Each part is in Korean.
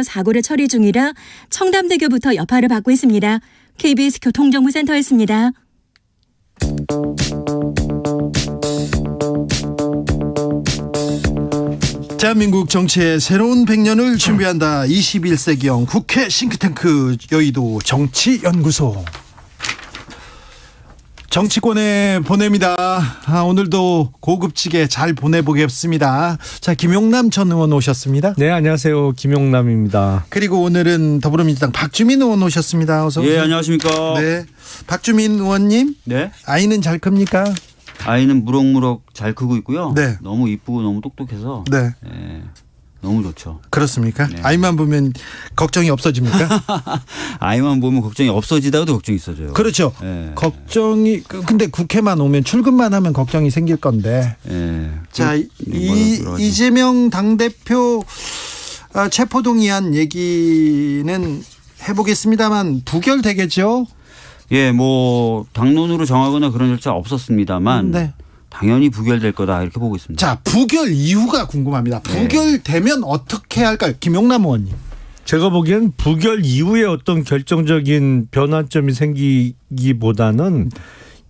사고를 처리 중이라 청담대교부터 여파를 받고 있습니다. KBS 교통정보센터였습니다. 대한민국 정치의 새로운 100년을 준비한다. 21세기형 국회 싱크탱크 여의도 정치연구소. 정치권에 보냅니다. 오늘도 고급지게 잘 보내보겠습니다. 자, 김용남 전 의원 오셨습니다. 네, 안녕하세요. 김용남입니다. 그리고 오늘은 더불어민주당 박주민 의원 오셨습니다. 어서 오세요. 예, 안녕하십니까. 네, 박주민 의원님. 네. 아이는 잘 큽니까? 아이는 무럭무럭 잘 크고 있고요. 네. 너무 이쁘고 너무 똑똑해서. 네. 예, 너무 좋죠. 그렇습니까? 네. 아이만 보면 걱정이 없어집니까? 아이만 보면 걱정이 없어지다가도 걱정이 있어져요. 그렇죠. 예. 걱정이 근데 국회만 오면 출근만 하면 걱정이 생길 건데. 예. 자, 이재명 당대표 체포동의안 얘기는 해보겠습니다만 부결되겠죠? 예, 뭐 당론으로 정하거나 그런 절차 없었습니다만 네. 당연히 부결될 거다 이렇게 보고 있습니다. 자, 부결 이유가 궁금합니다. 부결되면 어떻게 할까요? 김용남 의원님. 제가 보기엔 부결 이후에 어떤 결정적인 변환점이 생기기보다는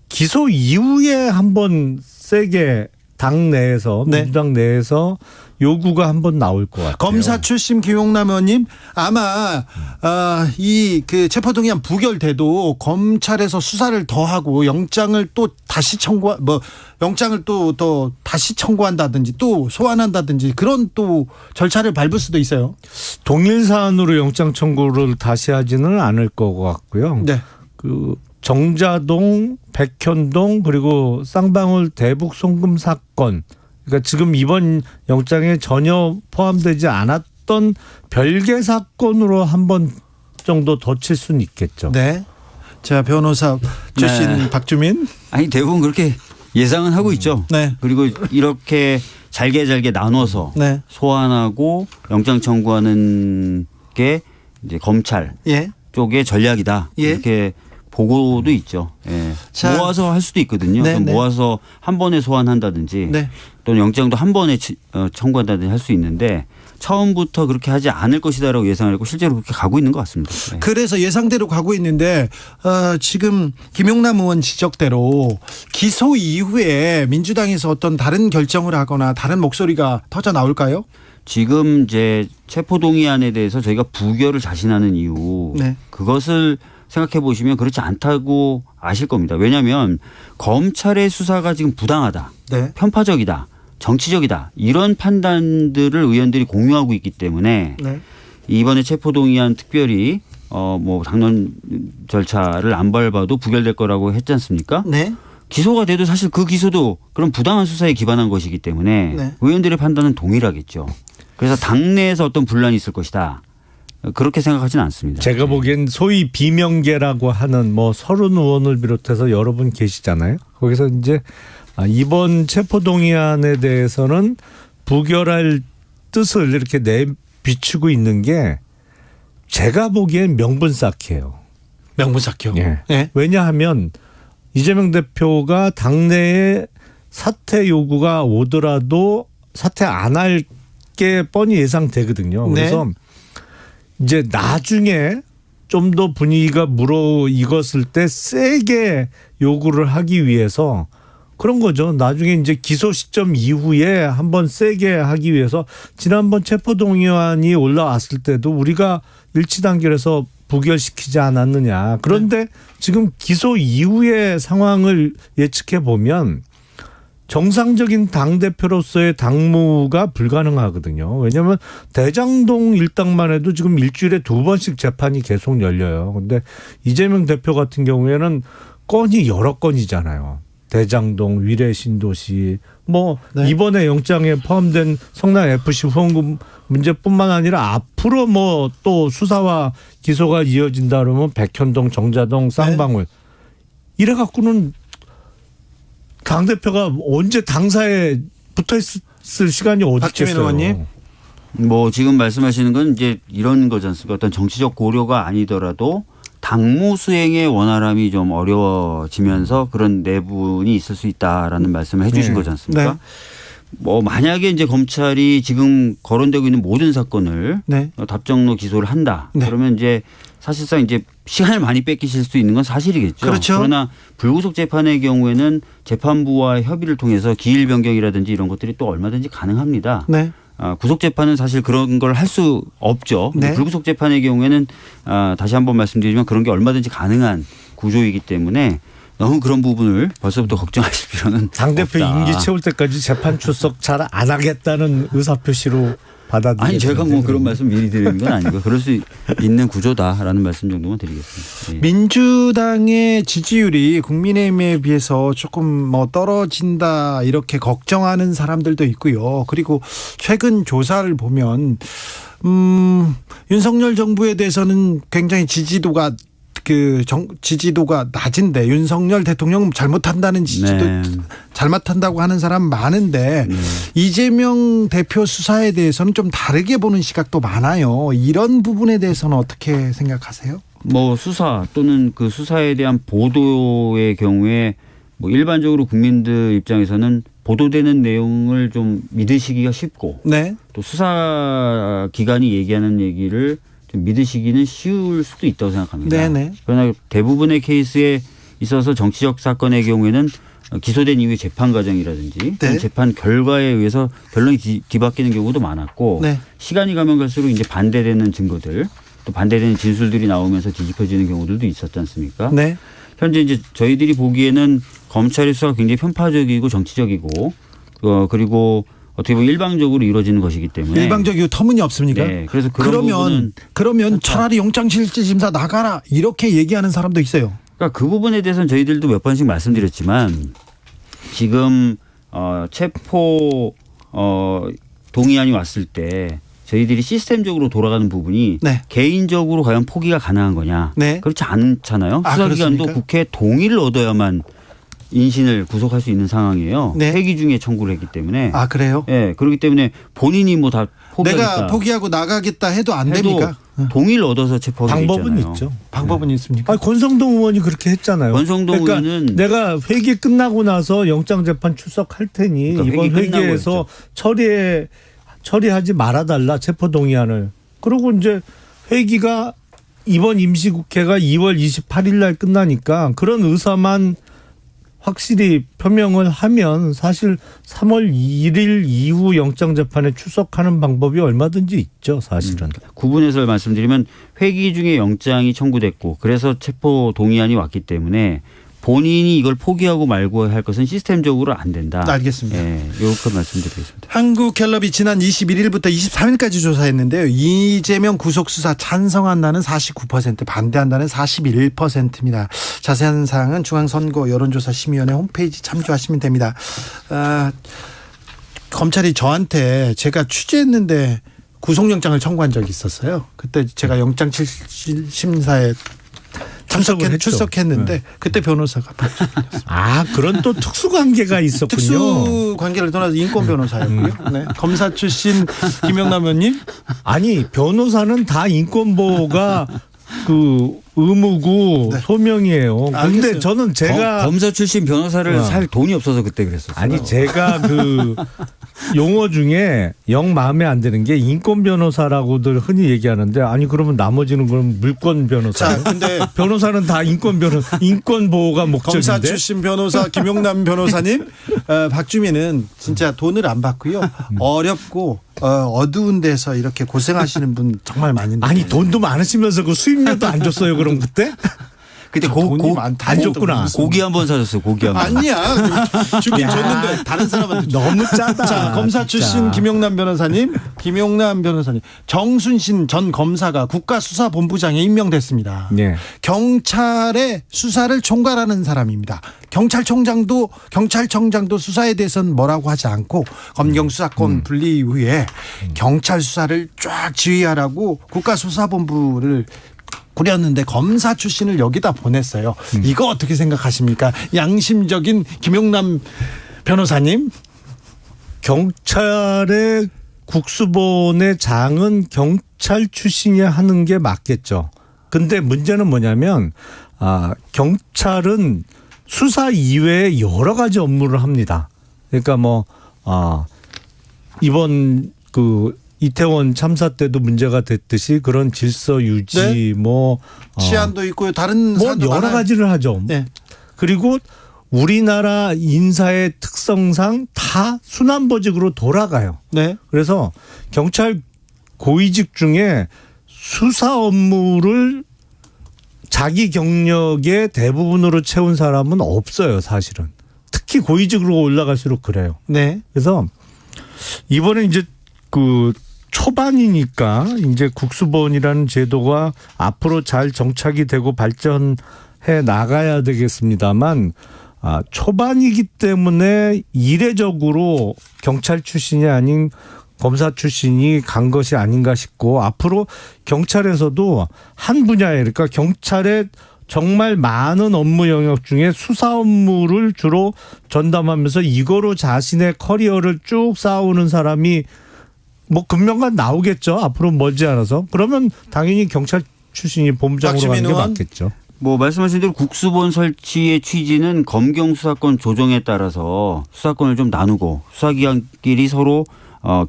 기소 이후에 한번 세게 당 내에서 네. 민주당 내에서 요구가 한번 나올 것 같아요. 검사 출신 김용남 의원님, 아마 이 그 체포동의안 부결돼도 검찰에서 수사를 더 하고 영장을 또 다시 영장을 또 다시 청구한다든지 또 소환한다든지 그런 또 절차를 밟을 수도 있어요. 동일 사안으로 영장 청구를 다시 하지는 않을 것 같고요. 네. 그 정자동, 백현동 그리고 쌍방울 대북 송금 사건. 그러니까 지금 이번 영장에 전혀 포함되지 않았던 별개 사건으로 한 번 정도 더 칠 수는 있겠죠. 네. 자, 변호사 출신 네. 박주민. 아니 대부분 그렇게 예상은 하고 있죠. 네. 그리고 이렇게 잘게 나눠서 네. 소환하고 영장 청구하는 게 이제 검찰 예. 쪽의 전략이다. 예. 이렇게 보고도 있죠. 예. 자. 모아서 할 수도 있거든요. 네, 네. 모아서 한 번에 소환한다든지 네. 또는 영장도 한 번에 청구한다든지 할 수 있는데 처음부터 그렇게 하지 않을 것이다라고 예상을 했고 실제로 그렇게 가고 있는 것 같습니다. 네. 그래서 예상대로 가고 있는데 지금 김용남 의원 지적대로 기소 이후에 민주당에서 어떤 다른 결정을 하거나 다른 목소리가 터져 나올까요? 지금 이제 체포동의안에 대해서 저희가 부결을 자신하는 이유 네. 그것을 생각해 보시면 그렇지 않다고 아실 겁니다. 왜냐하면 검찰의 수사가 지금 부당하다, 네. 편파적이다, 정치적이다 이런 판단들을 의원들이 공유하고 있기 때문에 네. 이번에 체포동의안 특별히 뭐 당론 절차를 안 밟아도 부결될 거라고 했지 않습니까? 네. 기소가 돼도 사실 그 기소도 그런 부당한 수사에 기반한 것이기 때문에 네. 의원들의 판단은 동일하겠죠. 그래서 당내에서 어떤 분란이 있을 것이다. 그렇게 생각하지는 않습니다. 제가 보기엔 소위 비명계라고 하는 뭐 서른 의원을 비롯해서 여러 분 계시잖아요. 거기서 이제 이번 체포동의안에 대해서는 부결할 뜻을 이렇게 내비추고 있는 게 제가 보기엔 명분 쌓기예요. 명분 쌓기요. 예. 네. 왜냐하면 이재명 대표가 당내에 사퇴 요구가 오더라도 사퇴 안 할 게 뻔히 예상되거든요. 그래서 네. 이제 나중에 좀 더 분위기가 무르익었을 때 세게 요구를 하기 위해서 그런 거죠. 나중에 이제 기소 시점 이후에 한번 세게 하기 위해서 지난번 체포동의안이 올라왔을 때도 우리가 일치단결해서 부결시키지 않았느냐. 그런데 지금 기소 이후의 상황을 예측해 보면 정상적인 당대표로서의 당무가 불가능하거든요. 왜냐하면 대장동 일당만 해도 지금 일주일에 2번씩 재판이 계속 열려요. 그런데 이재명 대표 같은 경우에는 건이 여러 건이잖아요. 대장동, 위례신도시, 뭐 네. 이번에 영장에 포함된 성남FC 후원금 문제뿐만 아니라 앞으로 뭐 또 수사와 기소가 이어진다 그러면 백현동, 정자동, 쌍방울 이래 갖고는 당대표가 언제 당사에 붙어 있을 시간이 어디 박주민 있겠어요. 의원님. 뭐 지금 말씀하시는 건 이제 이런 거지 않습니까? 어떤 정치적 고려가 아니더라도 당무 수행의 원활함이 좀 어려워지면서 그런 내분이 있을 수 있다라는 말씀을 해 주신 네. 거지 않습니까? 네. 뭐 만약에 이제 검찰이 지금 거론되고 있는 모든 사건을 네. 답정로 기소를 한다. 네. 그러면 이제 사실상 이제 시간을 많이 뺏기실 수 있는 건 사실이겠죠. 그렇죠. 그러나 불구속 재판의 경우에는 재판부와 협의를 통해서 기일 변경이라든지 이런 것들이 또 얼마든지 가능합니다. 네. 구속 재판은 사실 그런 걸 할 수 없죠. 네. 불구속 재판의 경우에는 다시 한번 말씀드리지만 그런 게 얼마든지 가능한 구조이기 때문에 너무 그런 부분을 벌써부터 걱정하실 필요는 당 대표 없다. 임기 채울 때까지 재판 출석 잘 안 하겠다는 의사표시로 받아들이겠는데. 아니 제가 뭐 그런 말씀 미리 드리는 건 아니고 그럴 수 있는 구조다라는 말씀 정도만 드리겠습니다. 예. 민주당의 지지율이 국민의힘에 비해서 조금 뭐 떨어진다 이렇게 걱정하는 사람들도 있고요. 그리고 최근 조사를 보면 윤석열 정부에 대해서는 굉장히 지지도가 낮은데 윤석열 대통령 잘못한다는 지지도 네. 잘못한다고 하는 사람 많은데 이재명 대표 수사에 대해서는 좀 다르게 보는 시각도 많아요. 이런 부분에 대해서는 어떻게 생각하세요? 뭐 수사 또는 그 수사에 대한 보도의 경우에 뭐 일반적으로 국민들 입장에서는 보도되는 내용을 좀 믿으시기가 쉽고 네. 또 수사 기관이 얘기하는 얘기를 좀 믿으시기는 쉬울 수도 있다고 생각합니다. 네네. 그러나 대부분의 케이스에 있어서 정치적 사건의 경우에는 기소된 이후의 재판 과정이라든지 네. 재판 결과에 의해서 결론이 뒤바뀌는 경우도 많았고 네. 시간이 가면 갈수록 이제 반대되는 증거들 또 반대되는 진술들이 나오면서 뒤집혀지는 경우들도 있었지 않습니까? 네. 현재 이제 저희들이 보기에는 검찰의 수사가 굉장히 편파적이고 정치적이고 그리고 어떻게 보면 일방적으로 이루어지는 것이기 때문에 일방적이고 터무니없습니까? 네, 그래서 그런 부분은 그러면 차라리 영장실질심사 나가라 이렇게 얘기하는 사람도 있어요. 그러니까 그 부분에 대해서는 저희들도 몇 번씩 말씀드렸지만 지금 체포 동의안이 왔을 때 저희들이 시스템적으로 돌아가는 부분이 네. 개인적으로 과연 포기가 가능한 거냐. 네. 그렇지 않잖아요. 아, 수사기관도 그렇습니까? 국회 동의를 얻어야만 인신을 구속할 수 있는 상황이에요. 네. 회기 중에 청구를 했기 때문에. 아 그래요? 네, 그렇기 때문에 본인이 뭐 다 포기하겠다. 내가 포기하고 나가겠다 해도 안 해도 됩니까? 동의를 얻어서 체포하게 방법은 있잖아요. 있죠. 방법은 있습니까? 아니, 권성동 의원이 그렇게 했잖아요. 권성동 의원은 내가 회기 끝나고 나서 영장재판 출석할 테니 그러니까 이번 회기 끝나고 회기에서 처리하지 말아달라 체포동의안을. 그리고 이제 회기가 이번 임시국회가 2월 28일 날 끝나니까 그런 의사만 확실히 표명을 하면 사실 3월 1일 이후 영장재판에 출석하는 방법이 얼마든지 있죠, 사실은. 구분해서 말씀드리면 회기 중에 영장이 청구됐고 그래서 체포 동의안이 왔기 때문에 본인이 이걸 포기하고 말고 할 것은 시스템적으로 안 된다. 알겠습니다. 네, 이렇게 말씀드리겠습니다. 한국갤럽이 지난 21일부터 23일까지 조사했는데요. 이재명 구속수사 찬성한다는 49%, 반대한다는 41%입니다. 자세한 사항은 중앙선거 여론조사심의위원회 홈페이지 참조하시면 됩니다. 검찰이 저한테 제가 취재했는데 구속영장을 청구한 적이 있었어요. 그때 제가 영장심사에 출석했는데 네. 그때 변호사가 아, 그런 또 특수관계가 있었군요. 특수 관계를 떠나서 인권 변호사였고요. 네. 검사 출신 김영남 의원님. 아니, 변호사는 다 인권보호가 그 의무고 네. 소명이에요. 근데 알겠어요. 저는 제가 검사 출신 변호사를 살 돈이 없어서 그때 그랬었어요. 아니 제가 그 용어 중에 영 마음에 안 드는 게 인권 변호사라고들 흔히 얘기하는데 아니 그러면 나머지는 그럼 물권 변호사. 자, 근데 변호사는 다 인권 보호가 목적인데. 검사 출신 변호사 김용남 변호사님, 박주민은 진짜 돈을 안 받고요. 어렵고 어두운 데서 이렇게 고생하시는 분 정말 많은데. 아니 돈도 많으시면서 그 수입료도 안 줬어요 그럼 그때? 그때 돈이 많다. 안 줬구나. 고기 한 번 사줬어요. 고기 한 번. 아니야. 주긴 줬는데 다른 사람한테 너무 짜다. 자, 검사 출신 김용남 변호사님, 정순신 전 검사가 국가수사본부장에 임명됐습니다. 네. 경찰의 수사를 총괄하는 사람입니다. 경찰청장도 수사에 대해서는 뭐라고 하지 않고 검경 수사권 분리 이후에 경찰 수사를 쫙 지휘하라고 국가수사본부를 꾸렸는데 검사 출신을 여기다 보냈어요. 이거 어떻게 생각하십니까? 양심적인 김용남 변호사님. 경찰의 국수본의 장은 경찰 출신이 하는 게 맞겠죠. 근데 문제는 뭐냐면 경찰은 수사 이외에 여러 가지 업무를 합니다. 그러니까 이번 그 이태원 참사 때도 문제가 됐듯이 그런 질서 유지 네. 뭐 치안도 있고요. 다른 뭐 사안도 여러 많아요. 가지를 하죠. 네. 그리고 우리나라 인사의 특성상 다 순환보직으로 돌아가요. 네. 그래서 경찰 고위직 중에 수사 업무를 자기 경력의 대부분으로 채운 사람은 없어요, 사실은. 특히 고위직으로 올라갈수록 그래요. 네. 그래서 이번에 이제 그 초반이니까 이제 국수본이라는 제도가 앞으로 잘 정착이 되고 발전해 나가야 되겠습니다만 초반이기 때문에 이례적으로 경찰 출신이 아닌 검사 출신이 간 것이 아닌가 싶고 앞으로 경찰에서도 한 분야에 그러니까 경찰의 정말 많은 업무 영역 중에 수사 업무를 주로 전담하면서 이거로 자신의 커리어를 쭉 쌓아오는 사람이 뭐 금명간 나오겠죠. 앞으로 멀지 않아서. 그러면 당연히 경찰 출신이 본부장으로 가는 게 의원. 맞겠죠. 뭐 말씀하신 대로 국수본 설치의 취지는 검경 수사권 조정에 따라서 수사권을 좀 나누고 수사기관끼리 서로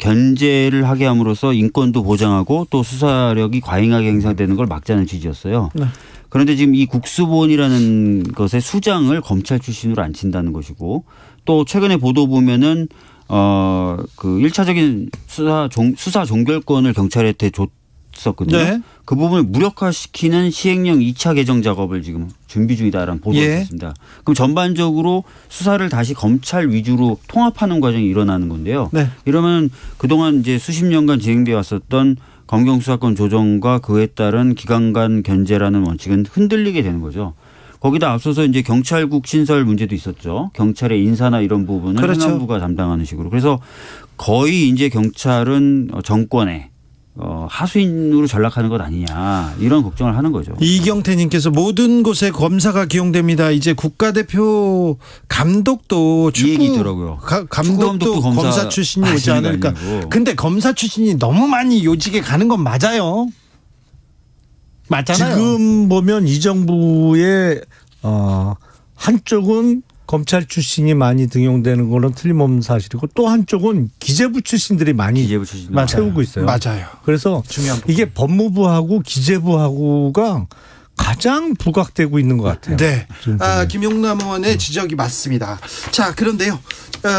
견제를 하게 함으로써 인권도 보장하고 또 수사력이 과잉하게 행사되는 걸 막자는 취지였어요. 네. 그런데 지금 이 국수본이라는 것의 수장을 검찰 출신으로 안 친다는 것이고 또 최근에 보도 보면은 그 1차적인 수사 종결권을 경찰한테 줬었거든요. 네. 그 부분을 무력화시키는 시행령 2차 개정 작업을 지금 준비 중이다라는 보도가 예. 있습니다. 그럼 전반적으로 수사를 다시 검찰 위주로 통합하는 과정이 일어나는 건데요. 네. 이러면 그동안 이제 수십 년간 진행되어 왔었던 검경 수사권 조정과 그에 따른 기관 간 견제라는 원칙은 흔들리게 되는 거죠. 거기다 앞서서 이제 경찰국 신설 문제도 있었죠. 경찰의 인사나 이런 부분을 그렇죠. 행안부가 담당하는 식으로. 그래서 거의 이제 경찰은 정권의 하수인으로 전락하는 것 아니냐 이런 걱정을 하는 거죠. 이경태님께서 모든 곳에 검사가 기용됩니다. 이제 국가대표 감독도 이 얘기 있더라고요. 감독도 검사 출신이 오지 않을까. 근데 검사 출신이 너무 많이 요직에 가는 건 맞아요. 맞잖아요. 지금 보면 이 정부의 한쪽은 검찰 출신이 많이 등용되는 거는 틀림없는 사실이고 또 한쪽은 기재부 출신들이 많이 기재부 출신 채우고 있어요. 맞아요. 그래서 중요한 부분. 이게 법무부하고 기재부하고가 가장 부각되고 있는 것 같아요. 네. 지금 보면. 김용남 의원의 지적이 맞습니다. 자, 그런데요.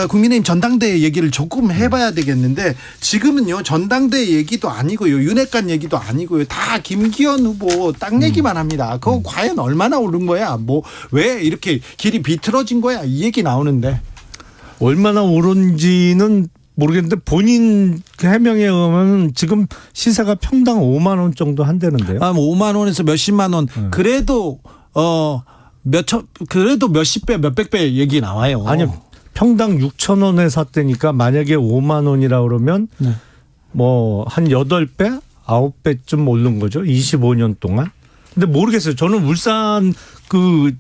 국민의힘 전당대회 얘기를 조금 해봐야 되겠는데 지금은요 전당대회 얘기도 아니고요 윤핵관 얘기도 아니고요 다 김기현 후보 땅 얘기만 합니다. 그거 과연 얼마나 오른 거야? 뭐 왜 이렇게 길이 비틀어진 거야? 이 얘기 나오는데 얼마나 오른지는 모르겠는데 본인 해명에 의하면 지금 시세가 평당 5만 원 정도 한다는데요. 5만 원에서 몇십만 원. 그래도 그래도 몇십 배 몇백 배 얘기 나와요. 아니요. 평당 6천 원에 샀다니까 만약에 5만 원이라 그러면 네. 뭐 한 8배, 9배쯤 오른 거죠. 25년 동안. 근데 모르겠어요. 저는 울산 그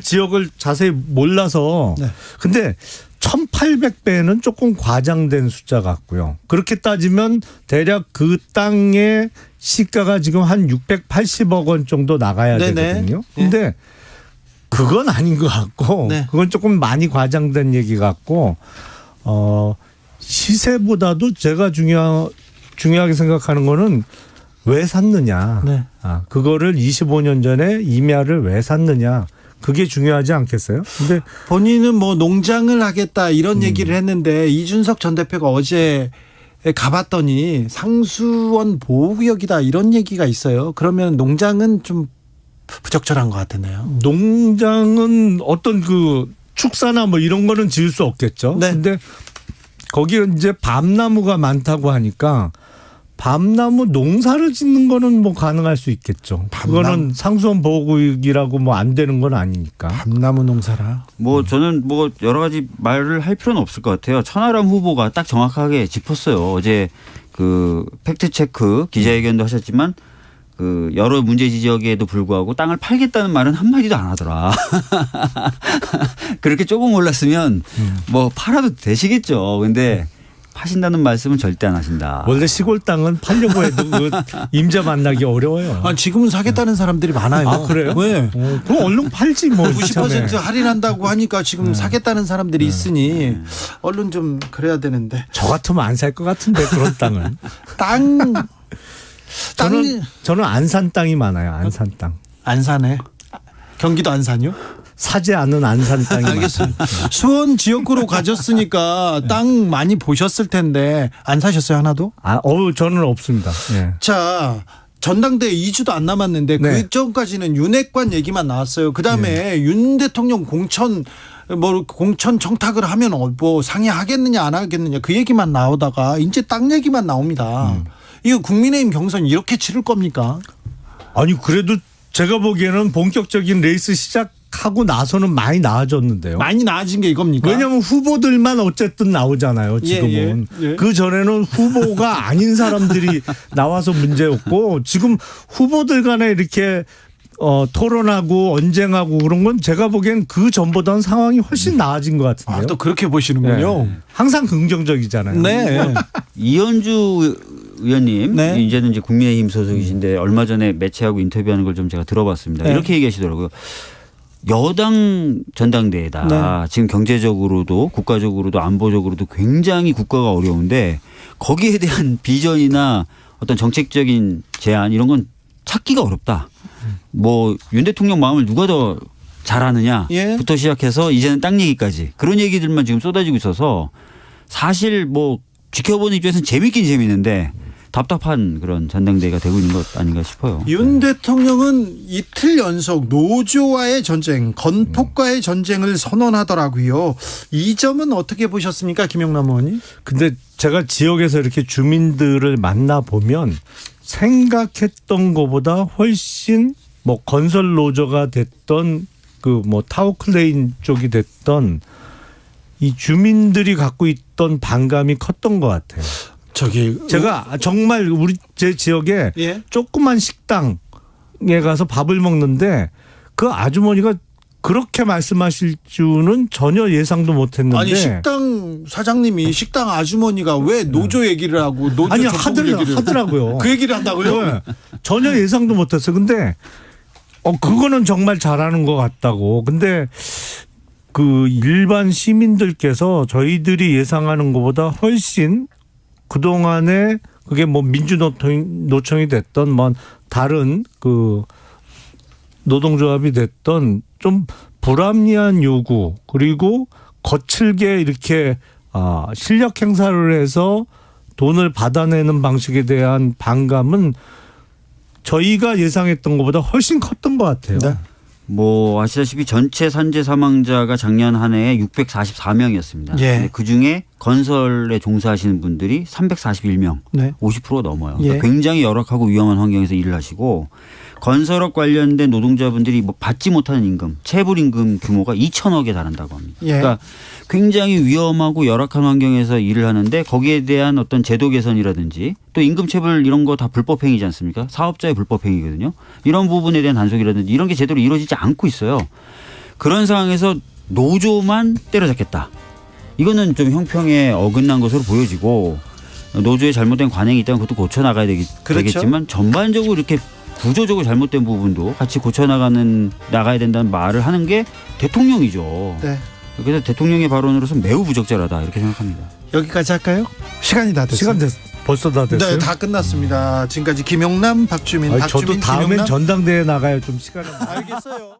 지역을 자세히 몰라서. 네. 근데 1,800배는 조금 과장된 숫자 같고요. 그렇게 따지면 대략 그 땅의 시가가 지금 한 680억 원 정도 나가야 네네. 되거든요. 근데 그건 아닌 것 같고 네. 그건 조금 많이 과장된 얘기 같고 시세보다도 제가 중요하게 생각하는 거는 왜 샀느냐. 네. 그거를 25년 전에 임야를 왜 샀느냐. 그게 중요하지 않겠어요? 근데 본인은 뭐 농장을 하겠다 이런 얘기를 했는데 이준석 전 대표가 어제 가봤더니 상수원 보호구역이다 이런 얘기가 있어요. 그러면 농장은 좀 부적절한 것 같네요. 농장은 어떤 그 축사나 뭐 이런 거는 지을 수 없겠죠. 네. 근데 거기에 이제 밤나무가 많다고 하니까 밤나무 농사를 짓는 거는 뭐 가능할 수 있겠죠. 그거는 상수원 보호구역이라고 뭐 안 되는 건 아니니까. 밤나무 농사라. 뭐 저는 뭐 여러 가지 말을 할 필요는 없을 것 같아요. 천하람 후보가 딱 정확하게 짚었어요. 어제 그 팩트 체크 기자회견도 하셨지만 그 여러 문제 지적에도 불구하고 땅을 팔겠다는 말은 한마디도 안 하더라. 그렇게 조금 올랐으면 뭐 팔아도 되시겠죠. 근데 파신다는 말씀은 절대 안 하신다. 원래 시골 땅은 팔려고 해도 그 임자 만나기 어려워요. 아, 지금은 사겠다는 사람들이 많아요. 아, 그래요? 네. 그럼 얼른 팔지 뭐. 90% 할인한다고 하니까 지금 사겠다는 사람들이 있으니 얼른 좀 그래야 되는데. 저 같으면 안 살 것 같은데 그런 땅은. 저는 안산 땅이 많아요. 안산 땅. 안산에. 경기도 안산요? 사지 않은 안산 땅이 많아요. 알겠습니다. 수원 지역구로 가졌으니까 땅 많이 보셨을 텐데 안 사셨어요, 하나도? 저는 없습니다. 예. 자, 전당대회 2주도 안 남았는데 네. 그 전까지는 윤핵관 얘기만 나왔어요. 그다음에 윤 대통령 공천 청탁을 하면 뭐 상의하겠느냐 안 하겠느냐 그 얘기만 나오다가 이제 땅 얘기만 나옵니다. 이거 국민의힘 경선 이렇게 치를 겁니까? 아니 그래도 제가 보기에는 본격적인 레이스 시작하고 나서는 많이 나아졌는데요. 많이 나아진 게 이겁니까? 왜냐하면 후보들만 어쨌든 나오잖아요. 지금은. 예. 그 전에는 후보가 아닌 사람들이 나와서 문제였고 지금 후보들 간에 이렇게 토론하고 언쟁하고 그런 건 제가 보기엔 그 전보다는 상황이 훨씬 나아진 것 같은데요. 또 그렇게 보시는군요. 네. 항상 긍정적이잖아요. 네. 이현주 의원님 네. 이제는 이제 국민의힘 소속이신데 얼마 전에 매체하고 인터뷰하는 걸 좀 제가 들어봤습니다. 네. 이렇게 얘기하시더라고요. 여당 전당대회다. 네. 지금 경제적으로도 국가적으로도 안보적으로도 굉장히 국가가 어려운데 거기에 대한 비전이나 어떤 정책적인 제안 이런 건 찾기가 어렵다. 뭐 윤 대통령 마음을 누가 더 잘 아느냐부터 시작해서 이제는 땅 얘기까지 그런 얘기들만 지금 쏟아지고 있어서 사실 뭐 지켜보는 입장에서는 재밌긴 재밌는데 답답한 그런 전당대회가 되고 있는 것 아닌가 싶어요. 윤 대통령은 이틀 연속 노조와의 전쟁, 건폭과의 전쟁을 선언하더라고요. 이 점은 어떻게 보셨습니까, 김영남 의원님? 근데 제가 지역에서 이렇게 주민들을 만나보면 생각했던 것보다 훨씬 뭐 건설 노조가 됐던 그 뭐 타워클레인 쪽이 됐던 이 주민들이 갖고 있던 반감이 컸던 것 같아요. 제가 정말 제 지역에 조그만 식당에 가서 밥을 먹는데 그 아주머니가 그렇게 말씀하실 줄은 전혀 예상도 못했는데. 아니 식당 사장님이 식당 아주머니가 왜 노조 얘기를 하고 노조 아니 얘기를 하더라고요. 그 얘기를 한다고요? 네. 전혀 예상도 못했어요. 근데 그거는 정말 잘하는 것 같다고. 근데 그 일반 시민들께서 저희들이 예상하는 것보다 훨씬 그동안에 그게 뭐 민주노총이 됐던 뭐 다른 그 노동조합이 됐던 좀 불합리한 요구 그리고 거칠게 이렇게 실력 행사를 해서 돈을 받아내는 방식에 대한 반감은 저희가 예상했던 것보다 훨씬 컸던 것 같아요. 네. 뭐 아시다시피 전체 산재 사망자가 작년 한 해에 644명이었습니다. 예. 그중에 건설에 종사하시는 분들이 341명, 네. 50%가 넘어요. 예. 그러니까 굉장히 열악하고 위험한 환경에서 일을 하시고 건설업 관련된 노동자분들이 뭐 받지 못하는 임금, 체불임금 규모가 2천억에 달한다고 합니다. 예. 그러니까 굉장히 위험하고 열악한 환경에서 일을 하는데 거기에 대한 어떤 제도 개선이라든지 또 임금 체불 이런 거 다 불법행위지 않습니까? 사업자의 불법행위거든요. 이런 부분에 대한 단속이라든지 이런 게 제대로 이루어지지 않고 있어요. 그런 상황에서 노조만 때려잡겠다. 이거는 좀 형평에 어긋난 것으로 보여지고 노조의 잘못된 관행이 있다면 그것도 고쳐나가야 되겠지만 전반적으로 이렇게 구조적으로 잘못된 부분도 같이 고쳐나가야 된다는 말을 하는 게 대통령이죠. 네. 그래서 대통령의 발언으로서 매우 부적절하다 이렇게 생각합니다. 여기까지 할까요? 시간이 다 됐어요. 벌써 다 됐어요? 네, 다 끝났습니다. 지금까지 김영남, 박주민, 저도 다음엔 전당대회 나가요. 좀 시간을. 알겠어요.